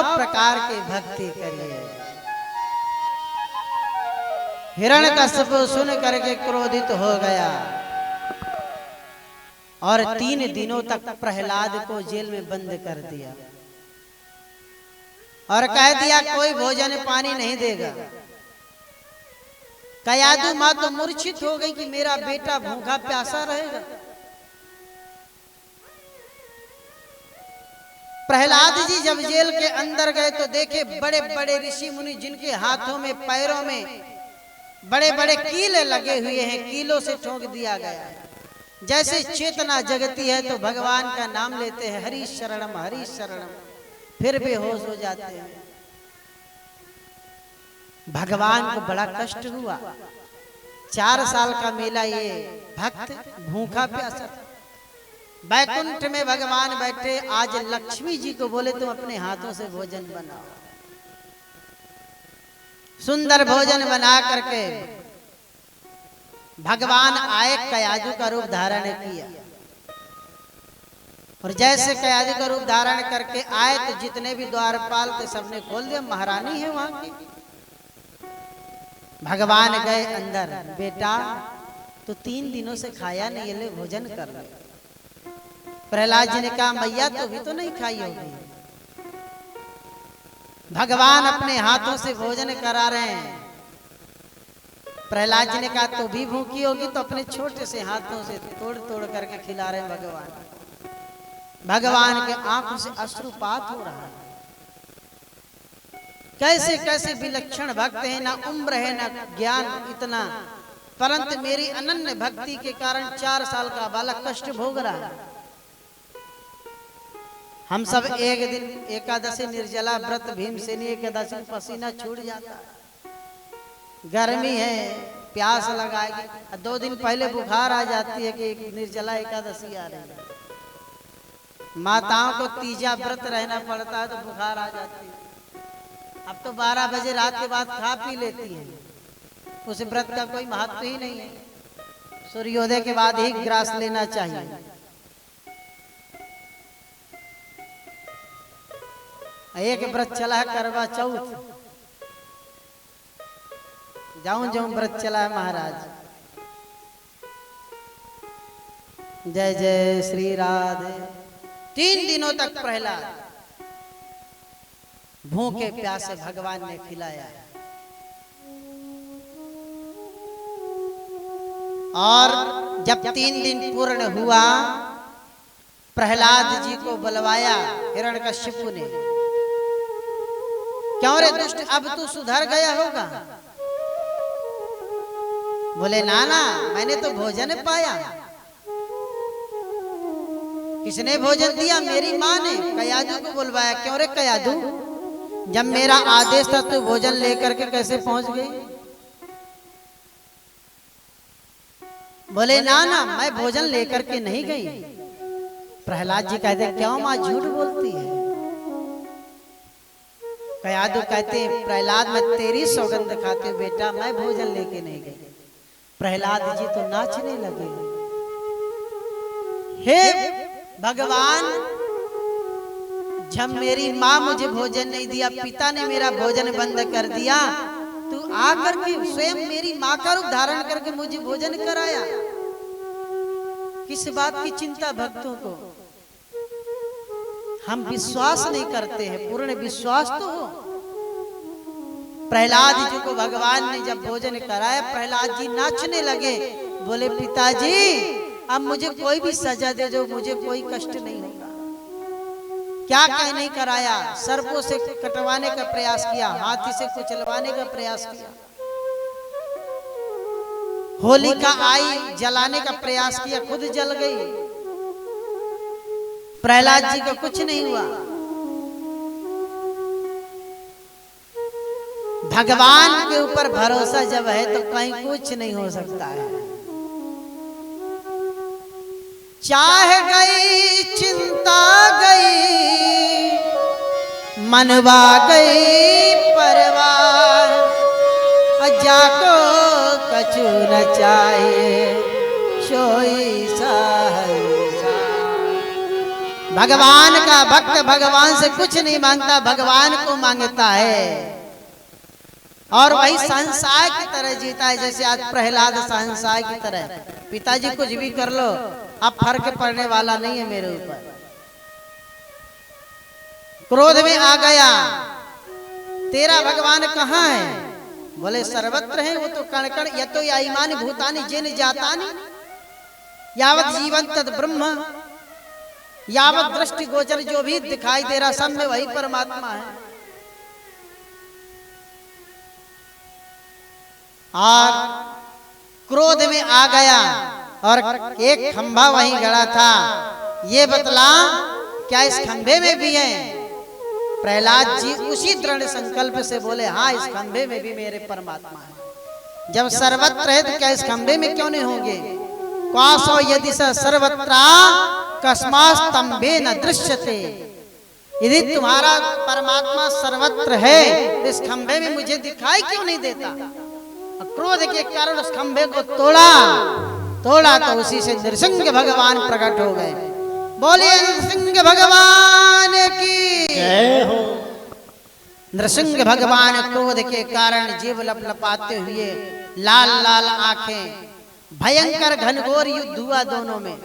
प्रकार की भक्ति करिए। हिरण्यकश्यप सुन करके क्रोधित हो गया और 3 दिनों तक प्रहलाद को जेल में बंद कर दिया और कह दिया कोई भोजन पानी नहीं देगा। कयाधु मां तो मूर्छित हो गई कि मेरा बेटा भूखा प्यासा रहेगा। प्रहलाद जी जब जेल के अंदर गए तो देखे बड़े बड़े ऋषि मुनि जिनके हाथों में पैरों में बड़े बड़े कीले लगे हुए हैं, कीलों से ठोक दिया गया। जैसे चेतना जगती है तो भगवान का नाम लेते हैं, हरि शरणम, फिर बेहोश हो जाते हैं। भगवान को बड़ा कष्ट हुआ। 4 साल का मेला ये भक्त भूखा प्यासा। बैकुंठ में भगवान बैठे। आज लक्ष्मी जी को बोले तुम अपने हाथों से भोजन बनाओ। सुंदर भोजन बना करके भगवान आए, कयाधु का रूप धारण किया और जैसे कयाधु का रूप धारण करके आए तो जितने भी द्वारपाल थे सबने खोल दिया। महारानी है वहां की। भगवान गए अंदर, बेटा तो 3 दिनों से खाया नहीं, ये ले भोजन कर ले। प्रहलाद जी ने कहा मैया तो भी तो नहीं खाई होगी। भगवान अपने हाथों से भोजन करा रहे हैं। प्रहलाद जी ने कहा तो भी भूखी होगी, तो अपने छोटे से हाथों से तोड़ तोड़ करके खिला रहे हैं भगवान। भगवान के आंखों से अश्रुपात हो रहा है। कैसे कैसे विलक्षण भक्त है, ना उम्र है ना ज्ञान इतना, परंतु मेरी अनन्य भक्ति के कारण 4 साल का बालक कष्ट भोग रहा है। हम सब एक दिन एकादशी निर्जला व्रत, भीमसेनी एकादशी पसीना छूट जाता है, गर्मी है, प्यास लगाएगी। 2 दिन पहले बुखार आ जाती है कि निर्जला एकादशी आ रही है। माताओं को तीजा व्रत रहना पड़ता है तो बुखार आ जाती है। अब तो 12 बजे रात के बाद खा पी लेती हैं, उस व्रत का कोई महत्व ही नहीं है। सूर्योदय के बाद ही ग्रास लेना चाहिए। एक व्रत चला है करवा चौथ, जाऊं व्रत चला है महाराज। जय जय श्री राधे। 3 दिनों तक प्रहलाद भूखे प्यासे भगवान ने खिलाया और जब 3 दिन पूर्ण हुआ प्रहलाद जी को बुलवाया हिरण्यकश्यप ने। क्यों रे दुष्ट, अब तू सुधर गया होगा? बोले नाना मैंने तो भोजन पाया। किसने भोजन दिया? मेरी माँ ने। कयाधु को बुलवाया। क्यों रे कयाधु, जब मेरा आदेश था तू भोजन लेकर के कैसे पहुंच गई? बोले नाना मैं भोजन लेकर के नहीं गई। प्रहलाद जी कहते क्यों माँ झूठ बोलती है? कयाधु कहते प्रहलाद मैं तेरी सौगंध खाते हूँ बेटा, मैं भोजन लेके नहीं गई। प्रहलाद जी तो नाचने लगे। हे भगवान, जब मेरी माँ मुझे भोजन नहीं दिया, पिता ने मेरा भोजन बंद कर दिया, तू आकर के स्वयं मेरी माँ का रूप धारण करके मुझे भोजन कराया। किस बात की चिंता भक्तों को? हम विश्वास नहीं करते हैं, पूर्ण विश्वास तो हो। प्रहलाद जी को भगवान ने जब भोजन कराया, प्रहलाद जी नाचने लगे। बोले पिताजी अब मुझे कोई भी सजा दे दो, मुझे कोई कष्ट नहीं होगा। क्या कह नहीं कराया? सर्पों से कटवाने का प्रयास किया, हाथी से कुचलवाने का प्रयास किया, होलिका आई जलाने का प्रयास किया, खुद जल गई। प्रहलाद जी को कुछ नहीं हुआ। भगवान के ऊपर भरोसा जब है तो कहीं कुछ नहीं हो सकता है। चाह गई चिंता गई, मनवा गई परवाह, जाको कछु न चाहिए सोई सहसा। भगवान का भक्त भगवान से कुछ नहीं मांगता, भगवान को मांगता है और वही संसार की तरह जीता है। जैसे आज प्रहलाद संसार की तरह, पिताजी कुछ भी कर लो अब फर्क पड़ने वाला नहीं है मेरे ऊपर। क्रोध में आ गया, तेरा भगवान कहाँ है? बोले सर्वत्र है, वो तो कण कण यतो याइमानि भूतानि जिन जातानि यावत जीवन तद ब्रह्म, यावत दृष्टि गोचर जो भी दिखाई दे रहा सब में वही परमात्मा है। और क्रोध में आ गया और एक खंभा वहीं गड़ा था। ये बतला क्या इस खंभे में भी है? प्रहलाद जी उसी दृढ़ संकल्प से बोले हाँ, इस खंभे में भी मेरे परमात्मा है। जब सर्वत्र है तो क्या इस खंभे में क्यों नहीं होंगे? क्वासो यदि स सर्वत्रा कस्मास्तंभे न दृश्यते। यदि तुम्हारा परमात्मा सर्वत्र है तो इस खंभे में मुझे दिखाई क्यों नहीं देता? क्रोध के कारण उस खंभे को तोड़ा तो उसी से नृसिंह भगवान प्रकट हो गए। बोलिए नृसिंह भगवान की जय हो। नृसिंह भगवान क्रोध के कारण जीव लपलपाते हुए लाल लाल आंखें, भयंकर घनघोर युद्ध हुआ दोनों में।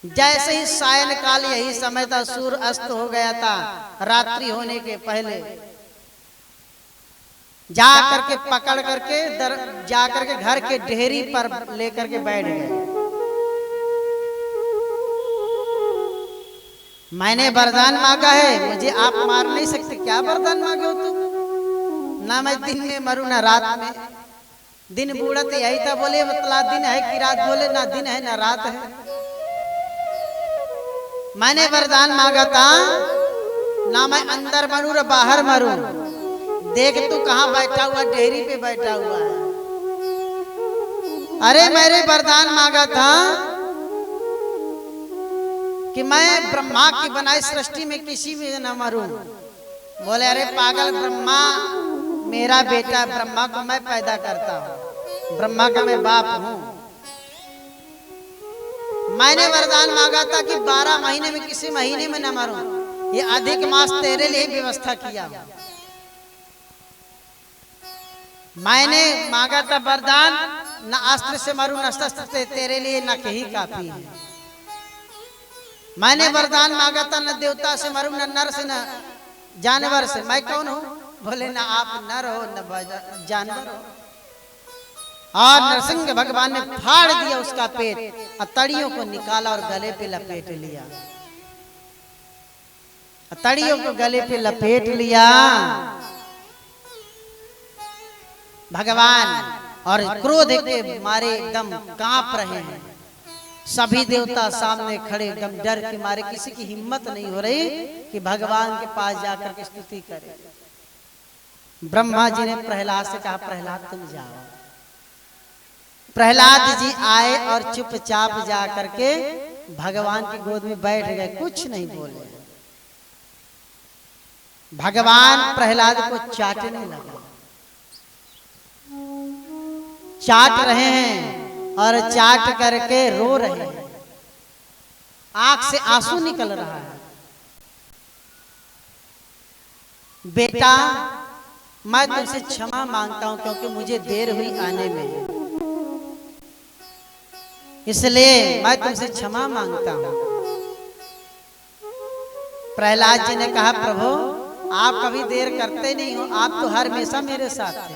जैसे ही सायन काल यही समय था, सूर्य अस्त हो गया था, रात्रि होने के पहले जा करके पकड़ करके जा करके घर के ढेरी पर लेकर के बैठ गए। मैंने वरदान मांगा है, मुझे आप मार नहीं सकते। क्या वरदान मांगे हो तुम? ना मैं दिन में मरूं ना रात में। दिन बूढ़त यही था, बोले बतला दिन है कि रात? बोले ना दिन है ना रात है। मैंने वरदान मांगा था ना मैं अंदर मरूं ना बाहर मरूं। देख तू कहां बैठा हुआ, डेहरी पे बैठा हुआ है। अरे मैंने वरदान मांगा था कि मैं ब्रह्मा की बनाई सृष्टि में किसी में न मरूं। बोले अरे पागल, ब्रह्मा मेरा बेटा, ब्रह्मा को मैं पैदा करता हूं, ब्रह्मा का मैं बाप हूं। मैंने वरदान मांगा था कि 12 महीने में किसी महीने में न मरूं। ये अधिक मास तेरे लिए व्यवस्था किया। मैंने मांगा था वरदान, न अस्त्र से मरूं न शस्त्र से, तेरे लिए न कहीं काफी है। मैंने वरदान मांगा था न देवता से मरूं न नर से न जानवर से। मैं कौन हूं? बोले ना आप नर हो न जानवर हो। और नरसिंह भगवान ने फाड़ दिया उसका पेट और तड़ियों को निकाला और गले पे लपेट लिया। तड़ियों को गले पे लपेट लिया भगवान, और क्रोध के मारे एकदम कांप रहे हैं। सभी देवता सामने खड़े, एकदम डर के मारे, किसी की हिम्मत नहीं हो रही कि भगवान के पास जाकर के स्तुति करे। ब्रह्मा जी ने प्रहलाद से कहा प्रहलाद तुम जाओ। प्रहलाद जी आए और चुपचाप जा करके भगवान की गोद में बैठ गए, कुछ नहीं बोले। भगवान प्रहलाद को चाटने लगे, चाट रहे हैं और चाट करके रो रहे हैं, आंख से आंसू निकल रहा है। बेटा मैं तुमसे क्षमा मांगता हूं क्योंकि मुझे देर हुई आने में, इसलिए मैं तुमसे क्षमा मांगता हूं। प्रहलाद जी ने कहा प्रभु आप कभी देर करते नहीं हो, आप तो हर हमेशा मेरे साथ थे,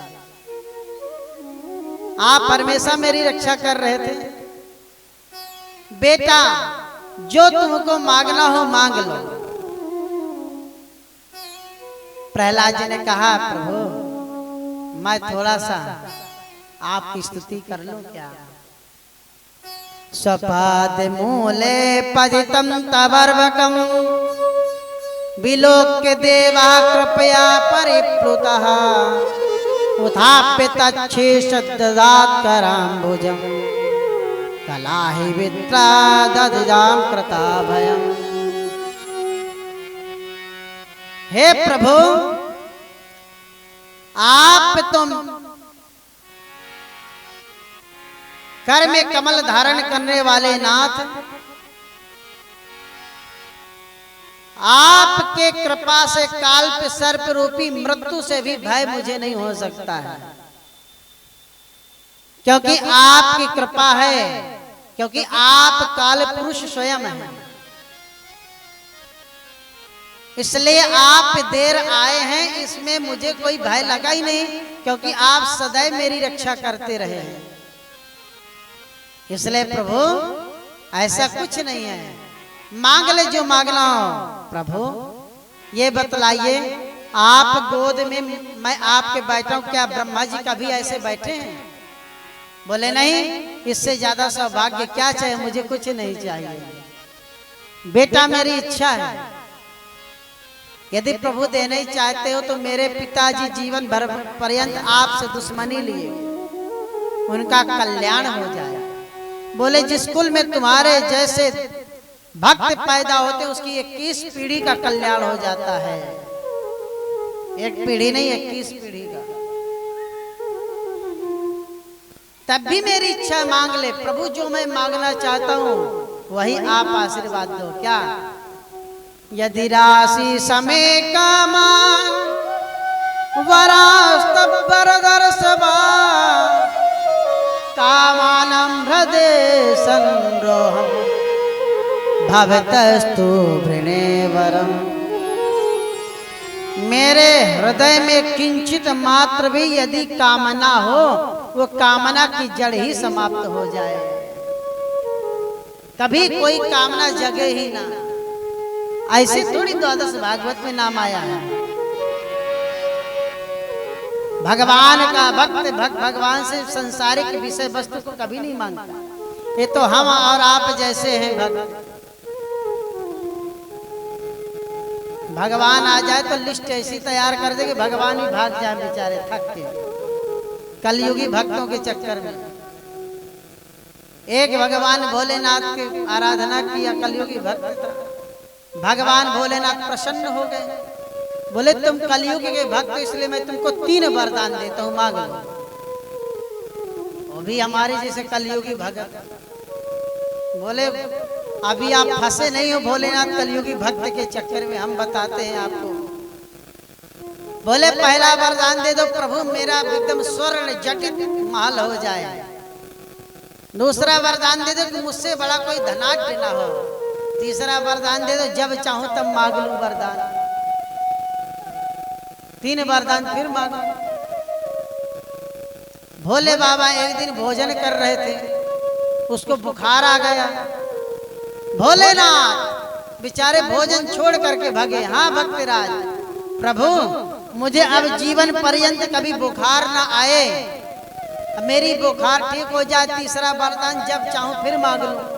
आप हमेशा मेरी रक्षा कर रहे थे। बेटा जो तुमको मांगना हो मांग लो। प्रहलाद जी ने कहा प्रभु मैं थोड़ा सा आपकी स्तुति कर लूं क्या? स्वपाद मूले पतितं तवर्वकं विलोक्य देवा कृपया परिप्लुतः उत्थाप्य तच्छेषददात् कराम्बुजं कलाहि वित्रा ददजां कृताभयम्। हे प्रभु आप तुम कर में कमल धारण करने वाले नाथ, आपके कृपा से काल्प सर्प रूपी मृत्यु से भी भय मुझे नहीं हो सकता है, क्योंकि आपकी कृपा है, क्योंकि आप काल पुरुष स्वयं हैं। इसलिए आप देर आए हैं, इसमें मुझे कोई भय लगा ही नहीं, क्योंकि आप सदैव मेरी रक्षा करते रहे हैं। इसलिए प्रभु ऐसा कुछ नहीं है, मांग ले जो मांगना हो। प्रभु ये बतलाइए, आप गोद में मैं आपके बैठा हूं, क्या ब्रह्मा जी कभी ऐसे बैठे हैं? बोले नहीं, इससे ज्यादा सौभाग्य क्या चाहिए, मुझे कुछ नहीं चाहिए, बेटा मेरी इच्छा है। यदि प्रभु देना ही चाहते हो तो मेरे पिताजी जीवन भर पर्यंत आपसे दुश्मनी लिए, उनका कल्याण हो जाए। बोले जिस कुल में तुम्हारे जैसे भक्त पैदा होते उसकी 21 पीढ़ी का कल्याण हो जाता है। एक पीढ़ी नहीं, 21 पीढ़ी का। तब भी मेरी इच्छा मांग ले प्रभु, जो मैं मांगना चाहता हूं वही आप आशीर्वाद दो। क्या? यदि राशि समय का मान वरास्तव वरदर सभा कामानम हृदय संरोहम भवतस्तु वृणेवरम। मेरे हृदय में किंचित मात्र भी यदि कामना हो, वो कामना की जड़ ही समाप्त हो जाए, कभी कोई कामना जगे ही ना। ऐसे थोड़ी द्वादश भागवत में नाम आया है। भगवान का भक्त भगवान से संसारिक विषय वस्तु को कभी नहीं मांगता। ये तो हम और आप जैसे हैं भक्त। भगवान आ जाए तो लिस्ट ऐसी तैयार कर दे कि भगवान ही भाग जाए बेचारे थक के, कलयुगी भक्तों के चक्कर में। एक भगवान भोलेनाथ की आराधना किया, कलयुगी भक्त था। भगवान भोलेनाथ प्रसन्न हो गए, बोले तुम कलयुग के भक्त, इसलिए मैं तुमको 3 वरदान देता हूँ, मांग लो। वो भी हमारे जैसे कलयुगी भक्त। बोले अभी आप फंसे नहीं हो भोलेनाथ कलयुगी भक्त के चक्कर में, हम बताते हैं आपको। बोले पहला वरदान दे दो प्रभु, मेरा एकदम स्वर्ण जटित महल हो जाए। दूसरा वरदान दे दो कि मुझसे बड़ा कोई धनाढ्य ना हो। तीसरा वरदान दे दो जब चाहूं तब मांग लूं वरदान। 3 वरदान फिर मांगो। भोले बाबा एक दिन भोजन कर रहे थे, उसको बुखार आ गया। भोलेनाथ बेचारे भोजन छोड़ करके भागे। हाँ भक्तराज, प्रभु मुझे अब जीवन पर्यंत कभी बुखार ना आए, मेरी बुखार ठीक हो जाए। तीसरा वरदान जब चाहूं फिर मांग लूं।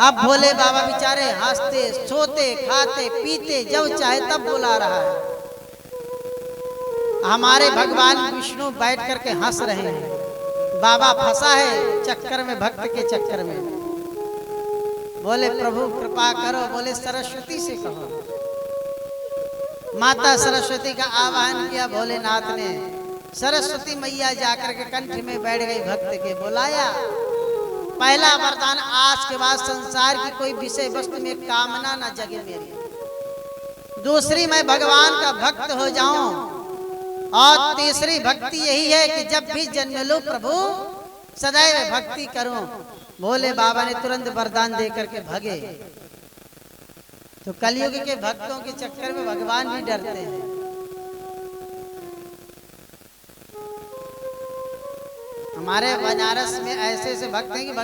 अब भोले बाबा बेचारे हंसते सोते खाते पीते जब चाहे तब बुला रहा है। हमारे भगवान विष्णु बैठ करके हंस रहे हैं। बाबा फंसा है चक्कर में, भक्त के चक्कर में। बोले प्रभु कृपा करो। बोले सरस्वती से कहो। माता सरस्वती का आह्वान किया भोलेनाथ ने। सरस्वती मैया जाकर के कंठ में बैठ गई, भक्त के बुलाया। पहला वरदान, आज के बाद संसार की कोई विषय वस्तु में कामना ना जगे मेरी। दूसरी, मैं भगवान का भक्त हो जाऊं। और तीसरी भक्ति यही है कि जब भी जन्म लो प्रभु सदैव भक्ति करूं। भोले बाबा ने तुरंत वरदान दे करके भगे। तो कलयुग के भक्तों के चक्कर में भगवान भी डरते हैं। हमारे बनारस में ऐसे ऐसे भक्त हैं कि